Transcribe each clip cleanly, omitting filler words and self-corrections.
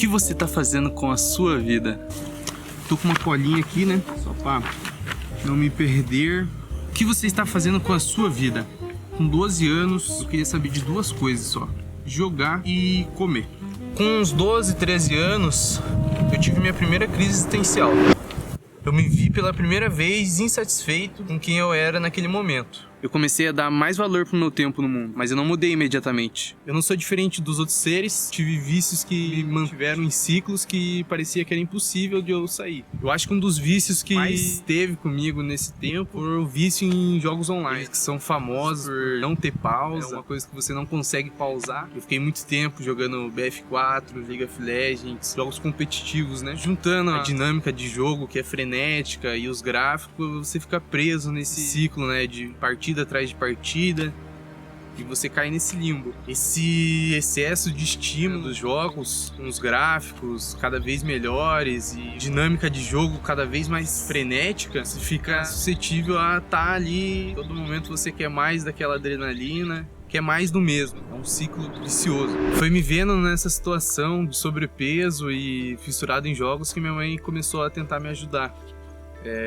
que você tá fazendo com a sua vida? Tô com uma colinha aqui, né? Só pra não me perder. O que você está fazendo com a sua vida? Com 12 anos, eu queria saber de duas coisas só: jogar e comer. Com uns 12, 13 anos, eu tive minha primeira crise existencial. Eu me vi pela primeira vez insatisfeito com quem eu era naquele momento. Eu comecei a dar mais valor pro meu tempo no mundo, mas eu não mudei imediatamente. Eu não sou diferente dos outros seres, tive vícios que me mantiveram em ciclos que parecia que era impossível de eu sair. Eu acho que um dos vícios que mais teve comigo nesse tempo foi o vício em jogos online, que são famosos por não ter pausa, é uma coisa que você não consegue pausar. Eu fiquei muito tempo jogando BF4, League of Legends, jogos competitivos, né? Juntando a dinâmica de jogo, que é frenética, e os gráficos, você fica preso nesse ciclo, né, de partida atrás de partida, e você cai nesse limbo. Esse excesso de estímulo dos jogos, com os gráficos cada vez melhores e dinâmica de jogo cada vez mais frenética, você fica suscetível a estar ali, todo momento você quer mais daquela adrenalina, quer mais do mesmo. É um ciclo vicioso. Foi me vendo nessa situação de sobrepeso e fissurado em jogos que minha mãe começou a tentar me ajudar.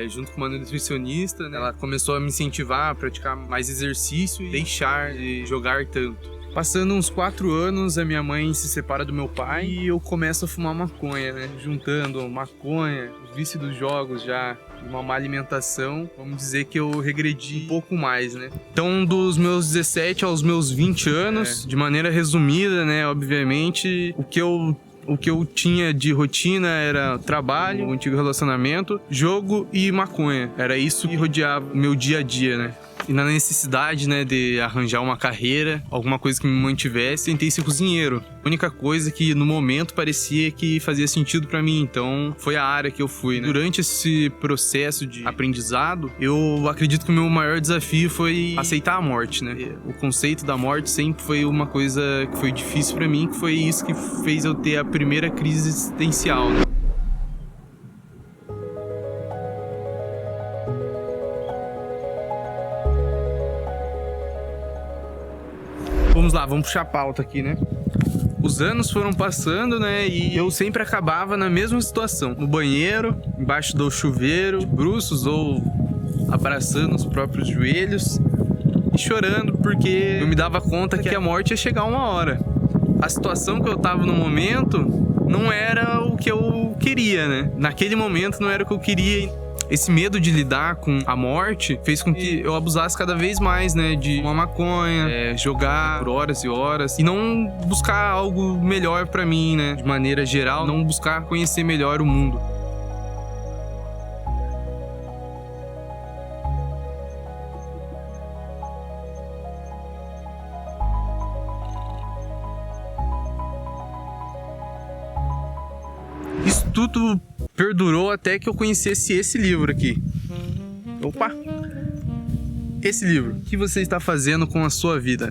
Junto com uma nutricionista, né? Ela começou a me incentivar a praticar mais exercício e deixar de jogar tanto. Passando uns 4 anos, a minha mãe se separa do meu pai e eu começo a fumar maconha, né? Juntando maconha, o vício dos jogos já, uma má alimentação, vamos dizer que eu regredi um pouco mais, né? Então, dos meus 17 aos meus 20 anos, de maneira resumida, né? Obviamente, o que eu tinha de rotina era trabalho, o antigo relacionamento, jogo e maconha. Era isso que rodeava o meu dia a dia, né? E na necessidade, né, de arranjar uma carreira, alguma coisa que me mantivesse, tentei ser cozinheiro. A única coisa que no momento parecia que fazia sentido pra mim, então foi a área que eu fui, né? Durante esse processo de aprendizado, eu acredito que o meu maior desafio foi aceitar a morte, né? O conceito da morte sempre foi uma coisa que foi difícil pra mim, que foi isso que fez eu ter a primeira crise existencial, né? Vamos lá, vamos puxar a pauta aqui, né? Os anos foram passando, né? E eu sempre acabava na mesma situação. No banheiro, embaixo do chuveiro, de bruços ou abraçando os próprios joelhos e chorando porque eu me dava conta que a morte ia chegar uma hora. A situação que eu tava no momento não era o que eu queria, né? Naquele momento não era o que eu queria. Esse medo de lidar com a morte fez com que eu abusasse cada vez mais, né? De uma maconha, jogar por horas e horas e não buscar algo melhor pra mim, né? De maneira geral, não buscar conhecer melhor o mundo. Isso tudo perdurou até que eu conhecesse esse livro aqui. Opa! Esse livro. O que você está fazendo com a sua vida?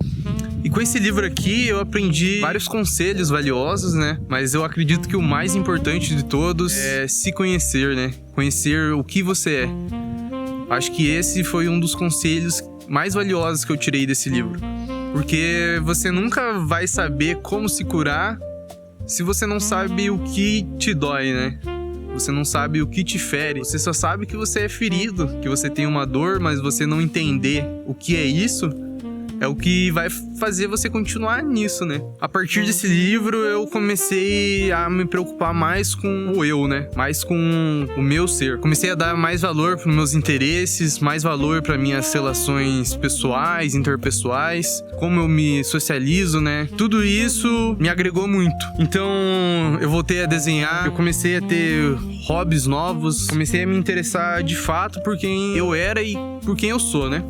E com esse livro aqui eu aprendi vários conselhos valiosos, né? Mas eu acredito que o mais importante de todos é se conhecer, né? Conhecer o que você é. Acho que esse foi um dos conselhos mais valiosos que eu tirei desse livro. Porque você nunca vai saber como se curar se você não sabe o que te dói, né? Você não sabe o que te fere. Você só sabe que você é ferido, que você tem uma dor, mas você não entender o que é isso é o que vai fazer você continuar nisso, né? A partir desse livro, eu comecei a me preocupar mais com o eu, né? Mais com o meu ser. Comecei a dar mais valor para os meus interesses, mais valor para minhas relações pessoais, interpessoais, como eu me socializo, né? Tudo isso me agregou muito. Então, eu voltei a desenhar, eu comecei a ter hobbies novos, comecei a me interessar de fato por quem eu era e por quem eu sou, né?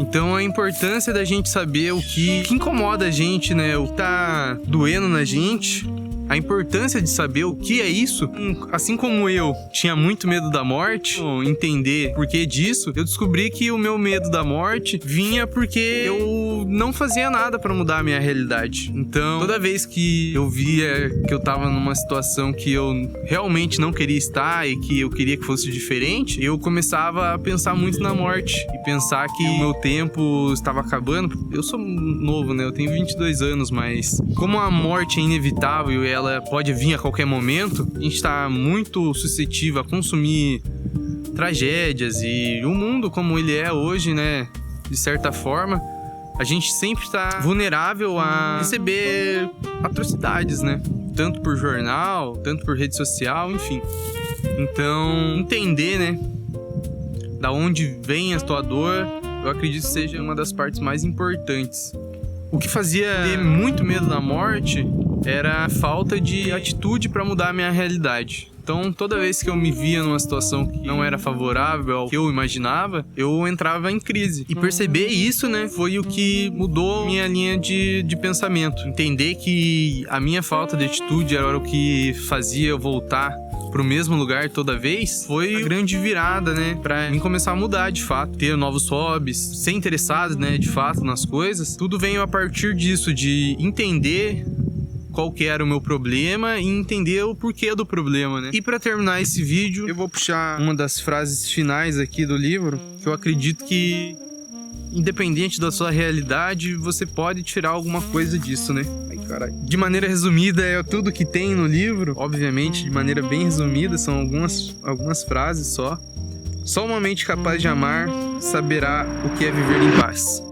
Então a importância da gente saber o que incomoda a gente, né? O que tá doendo na gente, a importância de saber o que é isso. Assim como eu tinha muito medo da morte, entender por que disso, eu descobri que o meu medo da morte vinha porque eu não fazia nada pra mudar a minha realidade. Então, toda vez que eu via que eu tava numa situação que eu realmente não queria estar e que eu queria que fosse diferente, eu começava a pensar muito na morte e pensar que o meu tempo estava acabando. Eu sou novo, né? Eu tenho 22 anos, mas como a morte é inevitável e ela pode vir a qualquer momento, a gente tá muito suscetível a consumir tragédias e o mundo como ele é hoje, né? De certa forma, a gente sempre está vulnerável a receber atrocidades, né? Tanto por jornal, tanto por rede social, enfim. Então, entender, né? Da onde vem a tua dor, eu acredito que seja uma das partes mais importantes. O que fazia ter muito medo da morte era a falta de atitude para mudar a minha realidade. Então, toda vez que eu me via numa situação que não era favorável ao que eu imaginava, eu entrava em crise. E perceber isso, né, foi o que mudou minha linha de pensamento. Entender que a minha falta de atitude era o que fazia eu voltar pro mesmo lugar toda vez, foi a grande virada, né, pra mim começar a mudar de fato, ter novos hobbies, ser interessado, né, de fato nas coisas. Tudo veio a partir disso, de entender qual que era o meu problema e entender o porquê do problema, né? E pra terminar esse vídeo, eu vou puxar uma das frases finais aqui do livro, que eu acredito que, independente da sua realidade, você pode tirar alguma coisa disso, né? Ai, caralho. De maneira resumida, é tudo que tem no livro. Obviamente, de maneira bem resumida, são algumas frases só. Só uma mente capaz de amar saberá o que é viver em paz.